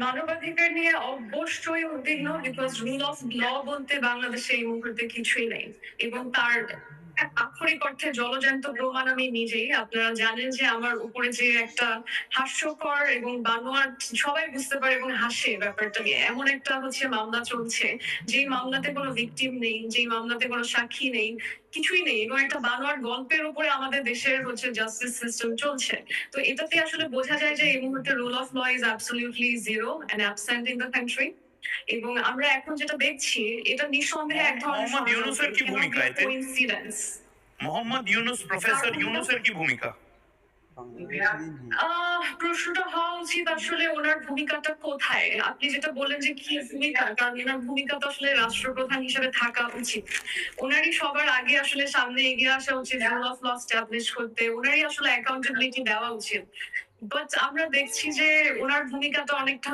মানবাধিকার নিয়ে অবশ্যই উদ্বিগ্ন, বিকজ রুল অফ ল বলতে বাংলাদেশে এই মুহূর্তে কিছুই নেই। এবং তার আক্ষরিক অর্থে জলজ্যান্ত প্রমাণ আমি নিজেই। আপনারা জানেন যে আমার উপরে যে একটা হাস্যকর এবং বানোয়াট, সবাই বুঝতে পারে এবং হাসে ব্যাপারটা নিয়ে, এমন একটা মামলা চলছে, যেই মামলাতে কোনো ভিকটিম নেই, যেই মামলাতে কোনো সাক্ষী নেই, কিছুই নেই, এবং একটা বানোয়াট গল্পের উপরে আমাদের দেশের জাস্টিস সিস্টেম চলছে। তো এটাতে আসলে বোঝা যায় যে এই মুহূর্তে rule of law is absolutely zero and absent in the country. এবং আমরা এখন যেটা দেখছি, এটা নিঃসন্দেহে এক ধরনের মোহাম্মদ ইউনূসের কি ভূমিকা এতে? কোইন্সিডেন্স। মোহাম্মদ ইউনূস, প্রফেসর ইউনূসের কি ভূমিকা? প্রশ্নটা হওয়া উচিত আসলে ওনার ভূমিকাটা কোথায়? আপনি যেটা বললেন যে কি ভূমিকা, কারণ ওনার ভূমিকা তো আসলে রাষ্ট্রপ্রধান হিসেবে থাকা উচিত। ওনারই সবার আগে আসলে সামনে এগিয়ে আসা উচিত, রুল অফ ল এস্টাবলিশ করতে। ওনারই আসলে অ্যাকাউন্টেবিলিটি দেওয়া উচিত। বাট আমরা দেখছি যে ওনার ভূমিকাটা অনেকটা